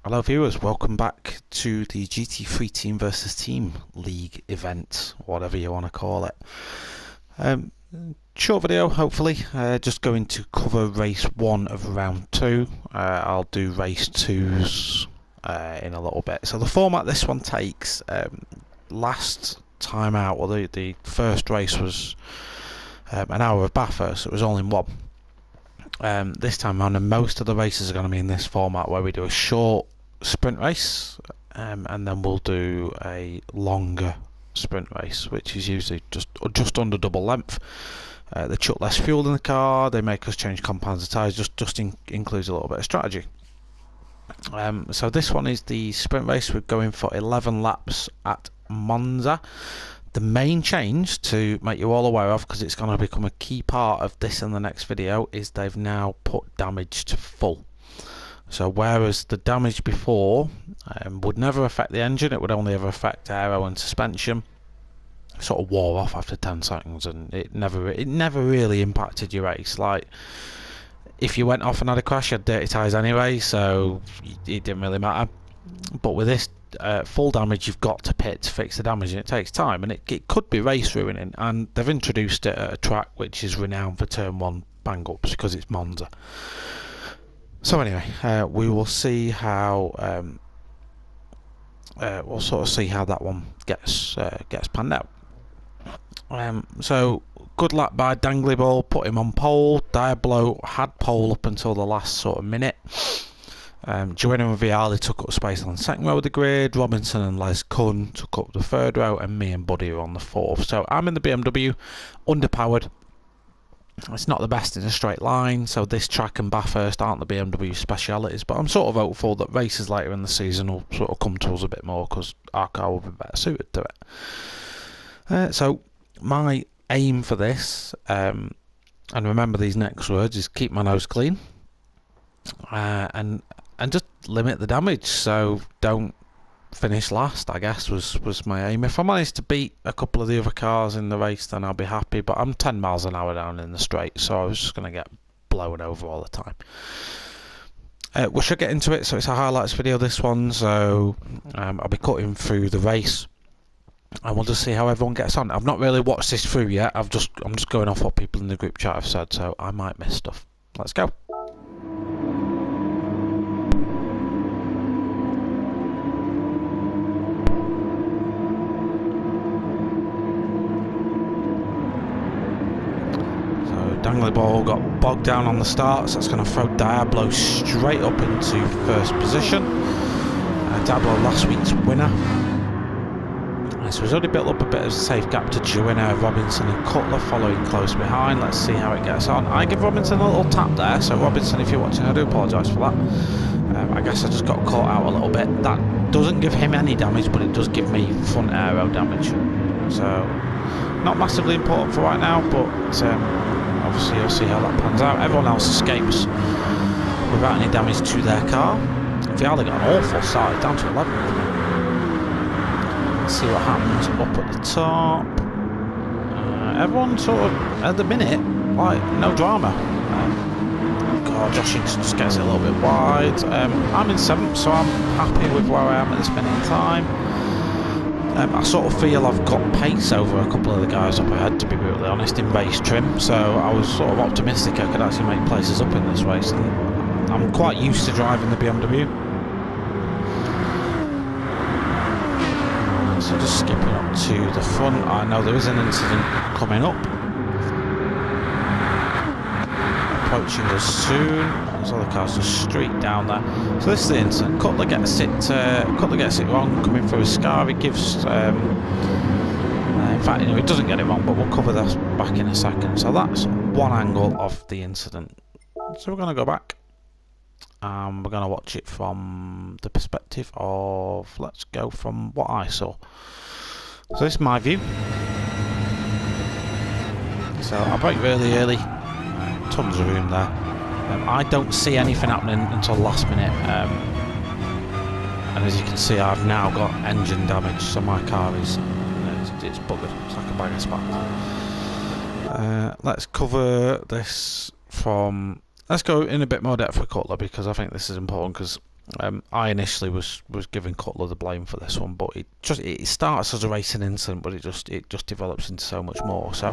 Hello viewers, welcome back to the GT3 Team versus Team League event, whatever you want to call it. Short video, hopefully, just going to cover race 1 of round 2. I'll do race 2s in a little bit. So the format this one takes, last time out, well the first race was an hour of Bathurst, so it was all in one. This time around, and most of the races are going to be in this format where we do a short sprint race and then we'll do a longer sprint race, which is usually just under double length. They chuck less fuel in the car, they make us change compounds of tyres, just includes a little bit of strategy. So this one is the sprint race. We're going for 11 laps at Monza. The main change, to make you all aware of, because it's going to become a key part of this and the next video, is they've now put damage to full. So whereas the damage before would never affect the engine, it would only ever affect aero and suspension, it sort of wore off after 10 seconds and it never really impacted your race. Like, if you went off and had a crash, you had dirty tyres anyway, so it didn't really matter. But with this full damage, you've got to pit to fix the damage, and it takes time, and it could be race ruining. And they've introduced it at a track which is renowned for turn 1 bang ups because it's Monza. So anyway, we will see how we'll sort of see how that one gets panned out. So good lap by Dangly Ball, put him on pole. Diablo had pole up until the last sort of minute. Joanna and Vialli took up space on the second row of the grid. Robinson and Les Kunn took up the third row, and me and Buddy are on the fourth. So I'm in the BMW, underpowered. It's not the best in a straight line, so this track and Bathurst aren't the BMW specialities, but I'm sort of hopeful that races later in the season will sort of come to us a bit more because our car will be better suited to it. So my aim for this, and remember these next words, is keep my nose clean and just limit the damage, so don't finish last, I guess, was my aim. If I manage to beat a couple of the other cars in the race, then I'll be happy, but I'm 10 miles an hour down in the straight, so I was just going to get blown over all the time. We should get into it. So it's a highlights video, this one, so I'll be cutting through the race and we'll just see how everyone gets on. I've not really watched this through yet. I'm just going off what people in the group chat have said, so I might miss stuff. Let's go. Dangly Ball got bogged down on the start, so that's going to throw Diablo straight up into first position. Diablo, last week's winner. So he's already built up a bit of a safe gap to Joanna, Robinson and Cutler following close behind. Let's see how it gets on. I give Robinson a little tap there, so Robinson, if you're watching, I do apologise for that. I guess I just got caught out a little bit. That doesn't give him any damage, but it does give me front aero damage. So not massively important for right now, but obviously you'll see how that pans out. Everyone else escapes without any damage to their car. Vialli got an awful start, down to 11th. Let's see what happens up at the top. Everyone sort of, at the minute, like, no drama. God, Josh just gets it a little bit wide. I'm in 7th, so I'm happy with where I am at this minute in time. I sort of feel I've got pace over a couple of the guys up ahead, to be brutally honest, in race trim, so I was sort of optimistic I could actually make places up in this race, and I'm quite used to driving the BMW. So just skipping up to the front, I know there is an incident coming up. Approaching us soon. There's other cars just street down there. So this is the incident. Cutler gets it wrong coming through a scar. He gives in fact, it doesn't get it wrong, but we'll cover this back in a second. So that's one angle of the incident. So we're going to go back and we're going to watch it from the perspective of, let's go from what I saw. So this is my view. So I brake really early. Tons of room there. I don't see anything happening until the last minute, and as you can see, I've now got engine damage, so my car is it's buggered. It's like a bag of spat. Let's cover this from. Let's go in a bit more depth with Cutler, because I think this is important, because I initially was giving Cutler the blame for this one, but it starts as a racing incident, but it just develops into so much more. So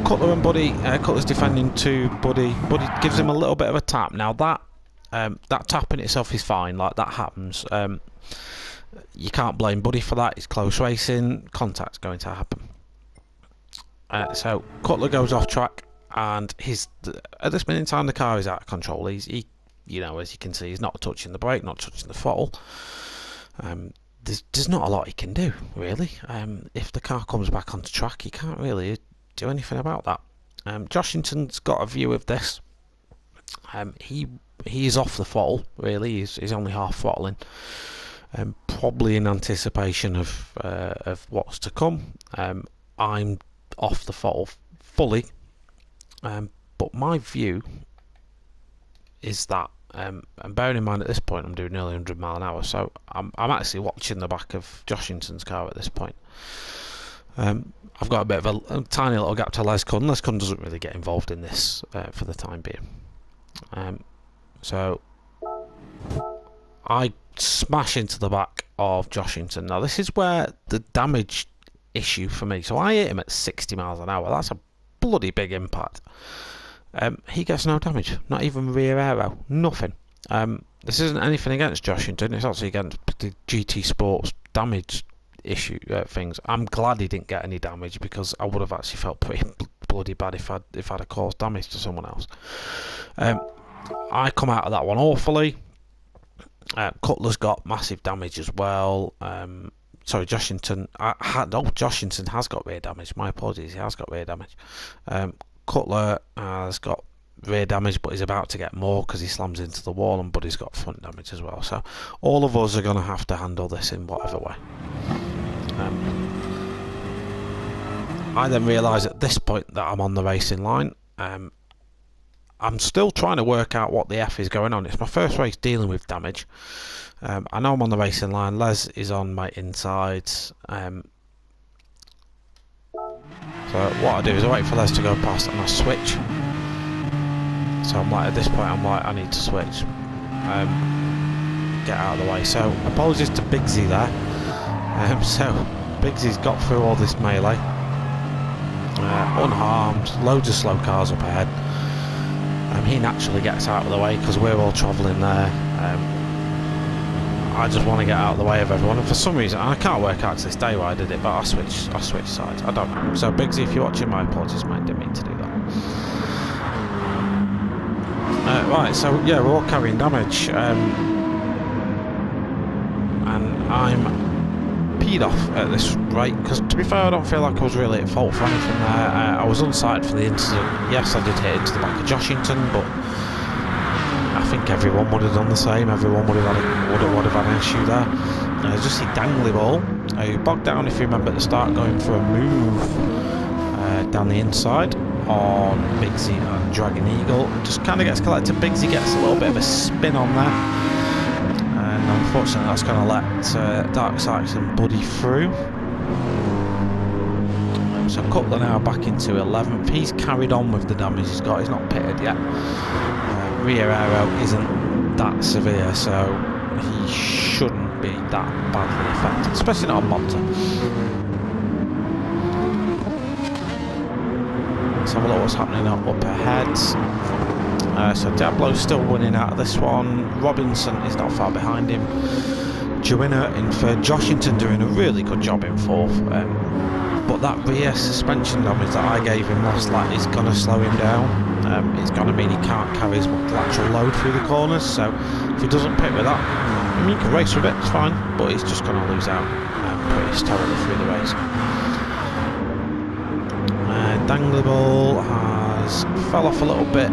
Cutler and Buddy, Cutler's defending to Buddy. Buddy gives him a little bit of a tap. Now that tap in itself is fine, like that happens. You can't blame Buddy for that. It's close racing. Contact's going to happen. So Cutler goes off track, and at this minute in time the car is out of control. He you know, as you can see, he's not touching the brake, not touching the throttle. There's not a lot he can do, really. If the car comes back onto track, he can't really do anything about that. Joshington's got a view of this. He is off the throttle, really. He's only half throttling, probably in anticipation of what's to come. I'm off the throttle fully, but my view is that, and bearing in mind at this point I'm doing nearly 100 mile an hour, so I'm actually watching the back of Joshington's car at this point. I've got a bit of a tiny little gap to Lescun. Lescun doesn't really get involved in this for the time being. So I smash into the back of Joshington. Now this is where the damage issue for me. So I hit him at 60 miles an hour. That's a bloody big impact. He gets no damage, not even rear aero, nothing. This isn't anything against Joshington, it's actually against the GT Sports damage issue things. I'm glad he didn't get any damage, because I would have actually felt pretty bloody bad if I'd have caused damage to someone else. I come out of that one awfully. Cutler's got massive damage as well. Sorry, Joshington. Joshington has got rear damage. My apologies, he has got rear damage. Cutler has got rear damage, but he's about to get more because he slams into the wall, and Buddy's got front damage as well. So all of us are going to have to handle this in whatever way. I then realise at this point that I'm on the racing line. I'm still trying to work out what the F is going on. It's my first race dealing with damage. I know I'm on the racing line. Les is on my insides. So what I do is I wait for Les to go past and I switch. So I'm like, at this point I'm like, I need to switch. Get out of the way. So apologies to Bigsy there. So Bigsy's got through all this melee. Unharmed, loads of slow cars up ahead. He naturally gets out of the way because we're all travelling there. I just want to get out of the way of everyone, and for some reason, I can't work out to this day why I did it, but I switched sides. I don't know. So Bigsy, if you're watching, my apologies, mate, didn't mean to do that. Right, so yeah, we're all carrying damage, and I'm peed off at this rate, because to be fair, I don't feel like I was really at fault for anything there. I was unsighted for the incident. Yes, I did hit into the back of Joshington, but I think everyone would have done the same. Everyone would have had an issue there. Just see Dangly Ball, who bogged down, if you remember at the start, going for a move down the inside on Bigsy and Dragon Eagle. Just kind of gets collected. Bigsy gets a little bit of a spin on there, and unfortunately that's going to let Dark Sykes and Buddy through. So Cutler now back into 11th. He's carried on with the damage he's got. He's not pitted yet. Rear aero isn't that severe, so he shouldn't be that badly affected, especially not on Monza. Let's have a look what's happening up ahead. So Diablo's still winning out of this one. Robinson is not far behind him. Joanna in third. Joshington doing a really good job in fourth. But that rear suspension damage that I gave him last lap is going to slow him down. It's going to mean he can't carry as much lateral load through the corners, so if he doesn't pit with that, I mean, he can race with it, it's fine, but he's just going to lose out pretty terribly through the race. Dangleball has fell off a little bit.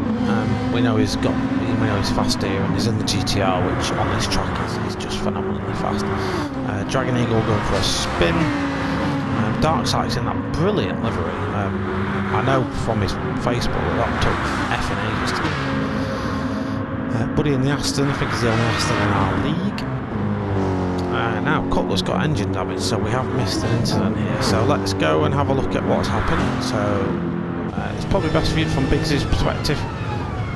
We know he's fast here, and he's in the GTR, which on this track is just phenomenally fast. Dragon Eagle going for a spin. Dark Sykes in that brilliant livery. I know from his Facebook that took effing ages to do. Buddy in the Aston, I think he's the only Aston in our league. Now Cutler's got engine damage, so we have missed an incident here. So let's go and have a look at what's happened. So it's probably best viewed from Bigsy's perspective.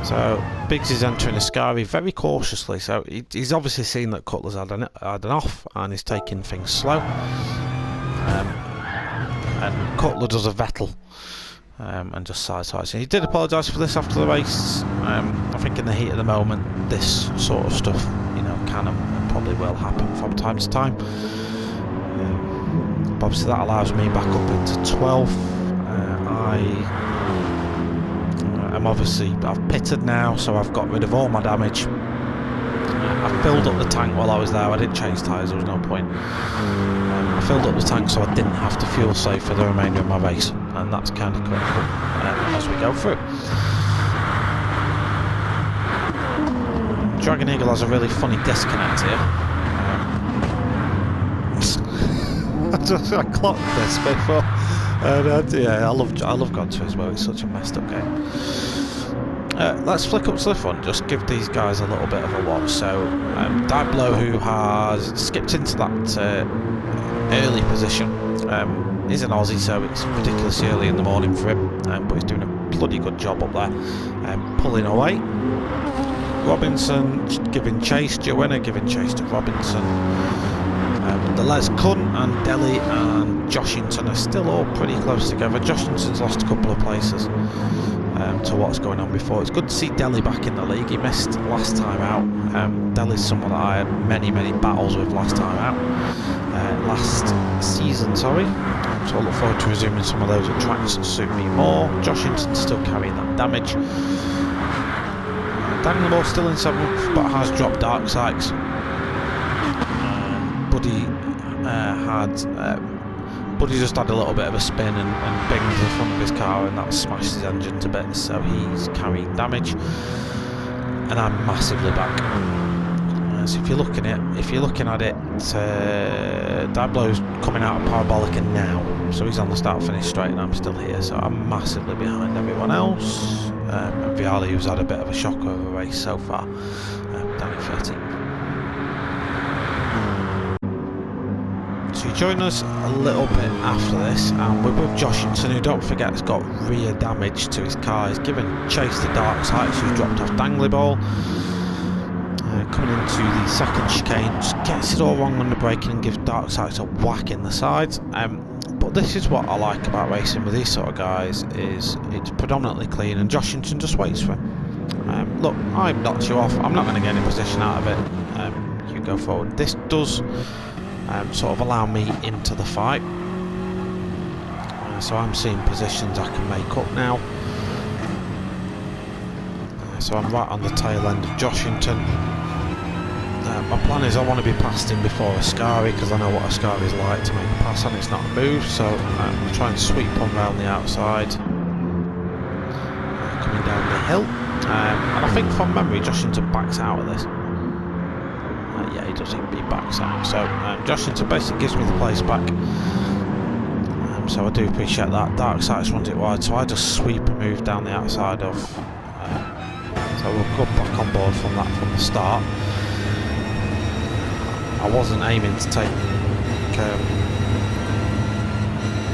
So Biggs is entering Ascari very cautiously, so he's obviously seen that Cutler's had an off and he's taking things slow. And Cutler does a Vettel and just sideswipes. He did apologise for this after the race. I think in the heat of the moment, this sort of stuff, you know, can and probably will happen from time to time. But obviously that allows me back up into 12th. I've pitted now, so I've got rid of all my damage. I filled up the tank while I was there. I didn't change tyres, there was no point. I filled up the tank so I didn't have to fuel save for the remainder of my race, and that's kind of critical as we go through. Dragon Eagle has a really funny disconnect here. I clocked this before. Yeah, I love Gran Turismo. It's such a messed up game. Let's flick up to the front, just give these guys a little bit of a watch. So Dablo, who has skipped into that early position, is an Aussie, so it's ridiculously early in the morning for him, but he's doing a bloody good job up there, pulling away. Robinson giving chase, Joanna giving chase to Robinson. The Les Kun and Delhi and Joshington are still all pretty close together. Joshington's lost a couple of places to what's going on before. It's good to see Delhi back in the league. He missed last time out. Delhi's someone that I had many battles with last time out. Last season, sorry. So I look forward to resuming some of those at tracks that suit me more. Joshington's still carrying that damage. Dangleball still in 7th, but has dropped Dark Sykes. Buddy just had a little bit of a spin and banged the front of his car, and that smashed his engine to bits, so he's carrying damage. And I'm massively back. So if you're looking at it, Dablo's coming out of Parabolica now, so he's on the start-finish straight, and I'm still here, so I'm massively behind everyone else. And Viali, who's had a bit of a shock over a race so far, down in 13th. So you join us a little bit after this, and we're with Joshington, who, don't forget, has got rear damage to his car. He's given chase to Dark Sykes, who's dropped off Dangleball. Coming into the second chicane, just gets it all wrong on the braking and gives Dark Sykes a whack in the sides. But this is what I like about racing with these sort of guys, is it's predominantly clean, and Joshington just waits for him. Look, I've knocked you off, I'm not going to get any position out of it. You go forward. This does sort of allow me into the fight, so I'm seeing positions I can make up now. So I'm right on the tail end of Joshington. My plan is I want to be past him before Ascari, because I know what Ascari is like to make a pass, and it's not a move, so I'm trying to sweep on round the outside, coming down the hill. And I think from memory Joshington backs out of this. Yeah, he does, he backs out. So Joshington basically gives me the place back. So I do appreciate that. Dark Sykes runs it wide, so I just sweep and move down the outside of. So we'll go back on board from that from the start. I wasn't aiming to take.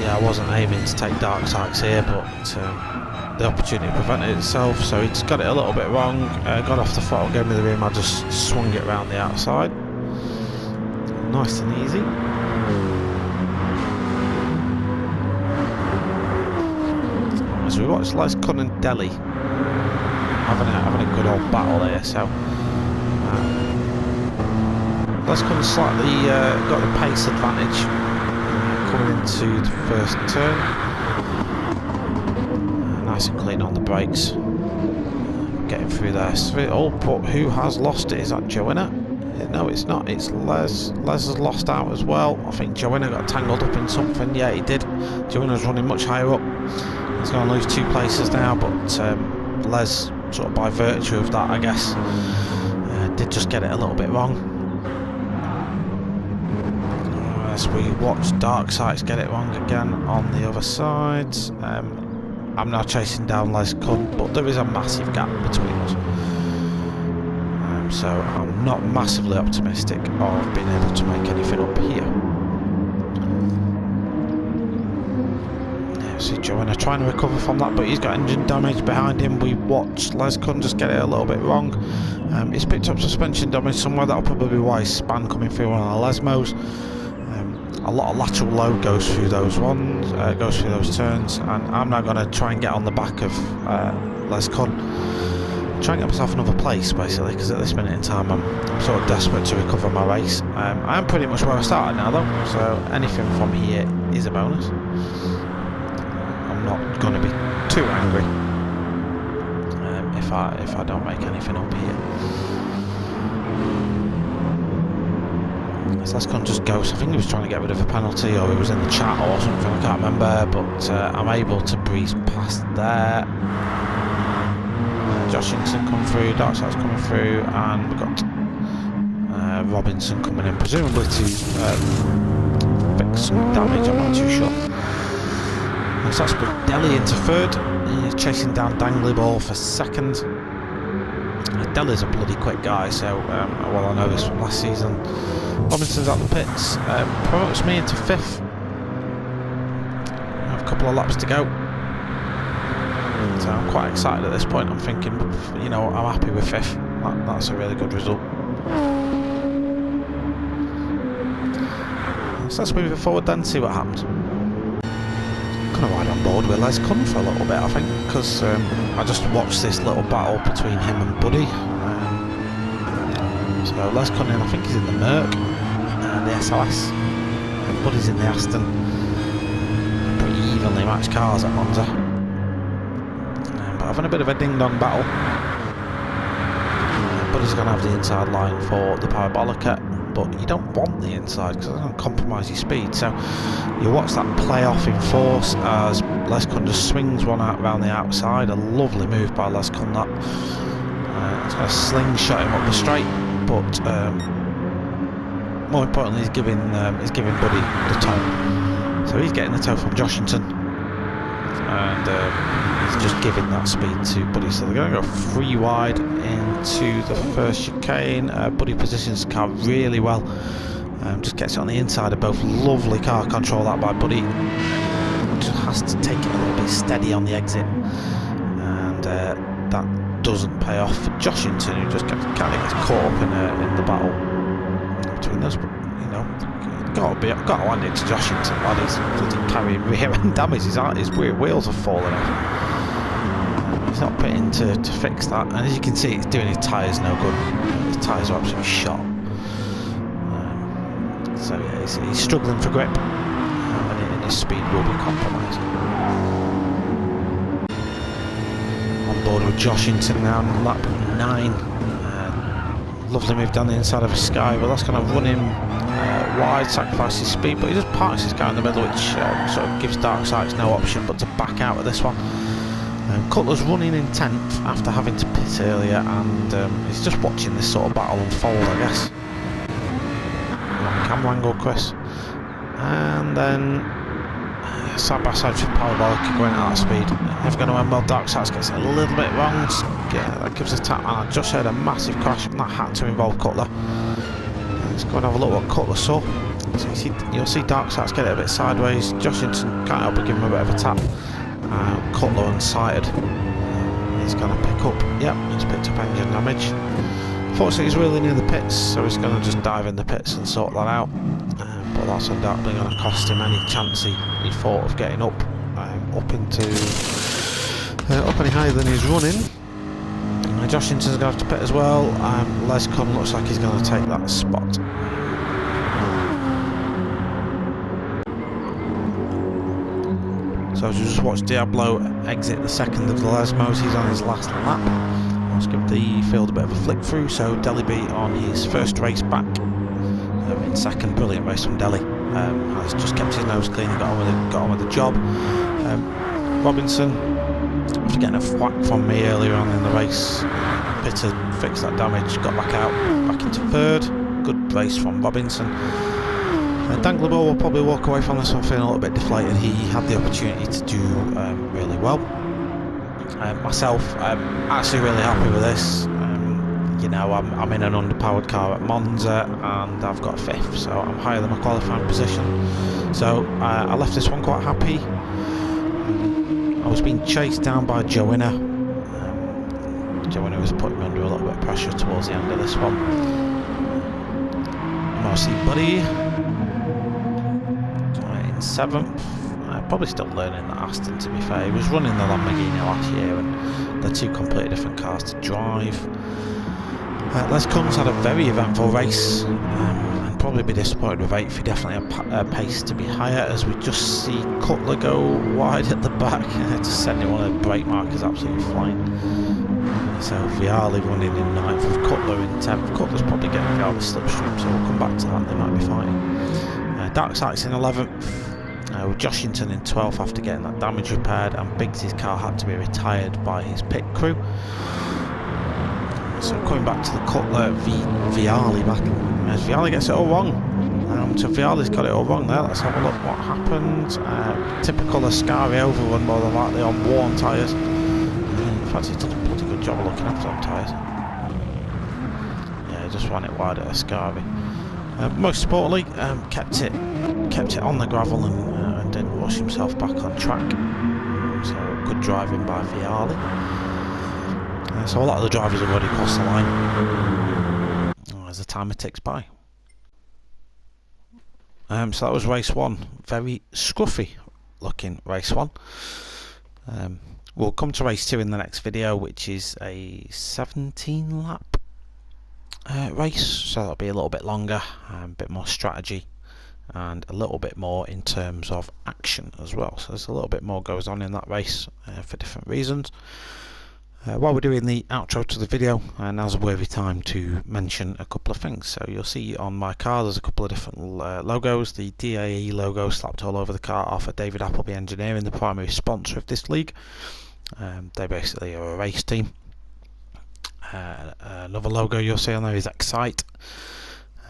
I wasn't aiming to take Dark Sykes here, but the opportunity prevented itself, so he just got it a little bit wrong, got off the throttle, gave me the rim, I just swung it around the outside. Nice and easy. As we watch Les Kun and Delhi having a good old battle there, so Les Kun slightly got the pace advantage coming into the first turn. Nice and clean on the brakes, getting through there. Oh, but who has lost it? Is that Joanna? No, it's not. It's Les. Les has lost out as well. I think Joanna got tangled up in something. Yeah, he did. Joanna's running much higher up. He's going to lose 2 places now, but Les, sort of by virtue of that, I guess, did just get it a little bit wrong. As we watch Dark Sykes get it wrong again on the other side. I'm now chasing down Les Kun, but there is a massive gap between us. So I'm not massively optimistic of being able to make anything up here. There See Joanna trying to recover from that, but he's got engine damage behind him. We watched Les Kun just get it a little bit wrong. He's picked up suspension damage somewhere. That'll probably be why his span coming through one of the Lesmos. A lot of lateral load goes through those turns, and I'm now going to try and get on the back of Les Kun. Try and get myself another place, basically, because at this minute in time I'm sort of desperate to recover my race. I am pretty much where I started now, though, so anything from here is a bonus. I'm not going to be too angry if I don't make anything up here. Les Kun just goes. I think he was trying to get rid of a penalty, or he was in the chat or something, I can't remember, but I'm able to breeze past there. Joshington come through, Darkside's coming through, and we've got Robinson coming in, presumably to fix some damage, I'm not too sure. So that's put Delhi into third. He's chasing down Dangly Ball for second. Delhi's a bloody quick guy, so well, I know this from last season. Robinson's at the pits, promotes me into fifth. I have a couple of laps to go, so I'm quite excited at this point. I'm thinking, you know, I'm happy with fifth. That's a really good result. So let's move it forward then, see what happens. I'm going to ride on board with Les Kun for a little bit, I think, because I just watched this little battle between him and Buddy. So Les Kun in, I think he's in the Merc, the SLS, and Buddy's in the Aston. Pretty evenly matched cars at Monza. But having a bit of a ding-dong battle. Buddy's going to have the inside line for the Parabolica, but you don't want the inside because it's going to compromise your speed. So you watch that play off in force as Les Kun just swings one out around the outside. A lovely move by Les Kun, that. It's going to slingshot him up the straight, but more importantly, he's giving Buddy the toe. So he's getting the toe from Joshington, and he's just giving that speed to Buddy. So they're going to go 3 wide into the first chicane. Buddy positions the car really well. Just gets it on the inside of both. Lovely car control that by Buddy. Just has to take it a little bit steady on the exit, and that doesn't pay off for Joshington, who just kind of gets caught up in the battle between those. But you know, got to hand it to Joshington. Lad, he's carrying rear end damage. His rear wheels have fallen off. He's not pitting to fix that, and as you can see, it's doing his tyres no good. His tyres are absolutely shot. So yeah, he's struggling for grip, and his speed will be compromised. On board with Joshington now, lap 9. Lovely move down the inside of Sky, but that's going to run him wide, sacrifice his speed, but he just parks his car in the middle, which sort of gives Darksides no option but to back out of this one. Cutler's running in 10th after having to pit earlier, and he's just watching this sort of battle unfold, I guess. Camera angle, Chris, and then side by side with Parabolica going at that speed. Never going to end well. Darksides gets it a little bit wrong. Yeah, that gives a tap, and I just heard a massive crash, and that had to involve Cutler. Let's go and have a look what Cutler saw. So you'll see Darksides get it a bit sideways. Joshington can't help but give him a bit of a tap. Cutler unsighted. He's going to pick up. Yep, he's picked up engine damage. Fortunately, he's really near the pits, so he's going to just dive in the pits and sort that out. But that's undoubtedly going to cost him any chance he thought of getting up any higher than he's running. Joshington's going to have to pit as well. Les Kun looks like he's going to take that spot. So as you just watch Diablo exit the second of the Lesmos, he's on his last lap. Let's give the field a bit of a flick through. So Delhi B on his first race back in second. Brilliant race from Delhi. Has just kept his nose clean and got on with the job. Robinson, after getting a whack from me earlier on in the race, pitted, fixed that damage, got back into third. Good race from Robinson. Dangler will probably walk away from this one feeling a little bit deflated. He had the opportunity to do really well. Myself, I'm actually really happy with this. You know, I'm in an underpowered car at Monza, and I've got 5th, so I'm higher than my qualifying position. So I left this one quite happy. I was being chased down by Joanna. Joanna was putting me under a little bit of pressure towards the end of this one. MRC Buddy in 7th. Probably still learning that Aston, to be fair. He was running the Lamborghini last year, and they're two completely different cars to drive. Les Kunz had a very eventful race, and probably be disappointed with 8th. He definitely had a pace to be higher, as we just see Cutler go wide at the back, just sending one of the brake markers absolutely flying. So Viali running in 9th with Cutler in 10th. Cutler's probably getting Viali slipstream, so we'll come back to that. They might be fighting. Darksight's in 11th. With Joshington in 12th after getting that damage repaired, and Biggs' car had to be retired by his pit crew. So coming back to the Cutler Viali battle, as Viali gets it all wrong. So Viali's got it all wrong there. Let's have a look what happened. Typical Ascari overrun, more than likely on worn tyres. In fact, he's done a pretty good job of looking after them tyres. Yeah, he just ran it wide at Ascari. Most importantly, kept it on the gravel and didn't rush himself back on track. So good driving by Viali. So a lot of the drivers have already crossed the line as the timer ticks by. So that was race 1. Very scruffy looking race 1. We'll come to race 2 in the next video, which is a 17 lap race, so that'll be a little bit longer, a bit more strategy, and a little bit more in terms of action as well. So there's a little bit more goes on in that race for different reasons. While we're doing the outro to the video, now's a worthy time to mention a couple of things. So you'll see on my car there's a couple of different logos. The DAE logo slapped all over the car off of David Appleby Engineering, the primary sponsor of this league. They basically are a race team. Another logo you'll see on there is Excite.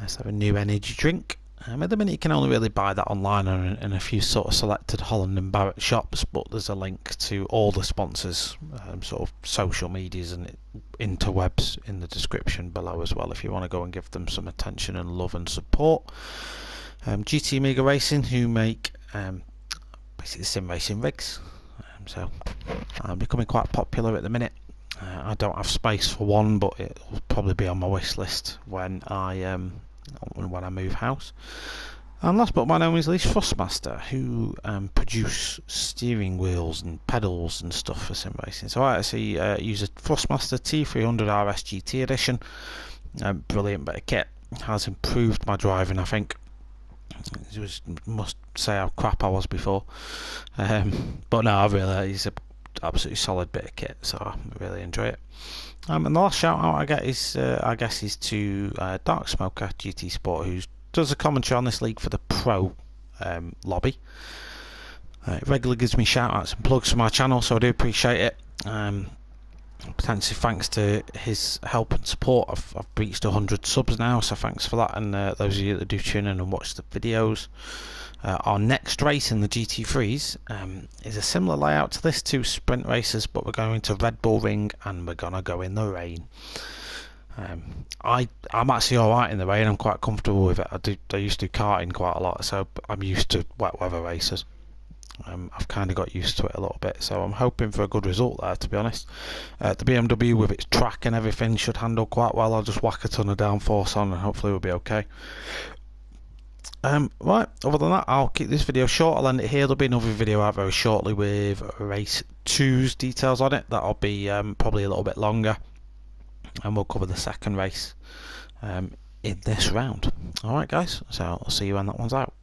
So a new energy drink. At the minute you can only really buy that online in a few sort of selected Holland and Barrett shops, but there's a link to all the sponsors, sort of social medias and interwebs in the description below as well, if you want to go and give them some attention and love and support. GT Amiga Racing, who make basically sim racing rigs, so becoming quite popular at the minute. I don't have space for one, but it will probably be on my wish list when I move house. And last but by no means least, Thrustmaster, who produce steering wheels and pedals and stuff for sim racing. So I actually use a Thrustmaster T300 RS GT edition. Brilliant bit of kit. Has improved my driving, I think. Must say how crap I was before, but no, I really, it's a absolutely solid bit of kit, so I really enjoy it. And the last shout out I get is to Dark Smoker GT Sport, who does a commentary on this league for the pro lobby. It regularly gives me shout outs and plugs for my channel, so I do appreciate it. Potentially thanks to his help and support, I've reached 100 subs now, so thanks for that. And those of you that do tune in and watch the videos, our next race in the GT3s is a similar layout to this, 2 sprint races, but we're going to Red Bull Ring and we're gonna go in the rain. I'm actually alright in the rain. I'm quite comfortable with it. I used to do karting quite a lot, so I'm used to wet weather races. I've kind of got used to it a little bit, so I'm hoping for a good result there, to be honest. The BMW with its track and everything should handle quite well. I'll just whack a ton of downforce on and hopefully we'll be okay. Right, other than that, I'll keep this video short. I'll end it here. There'll be another video out very shortly with race 2's details on it. That'll be probably a little bit longer, and we'll cover the second race in this round. Alright guys, so I'll see you when that one's out.